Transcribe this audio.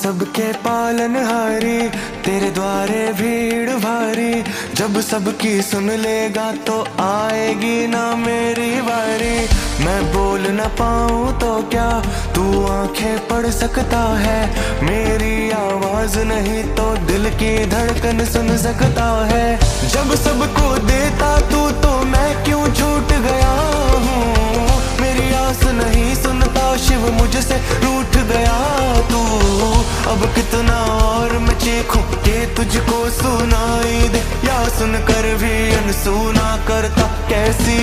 सबके पालनहारी, तेरे द्वारे भीड़ भारी। जब सबकी सुन लेगा तो आएगी ना मेरी बारी। मैं बोल न पाऊं तो क्या तू आंखें पढ़ सकता है? मेरी आवाज नहीं तो दिल की धड़कन सुन सकता है। जब सबको देता तू तो मैं क्यों छूट गया हूँ? मेरी आस नहीं सुनता शिव, मुझसे रूठ गया तू। अब कितना और मैं चीखूं कि तुझको सुनाई दे, या सुनकर भी अनसुना करता कैसी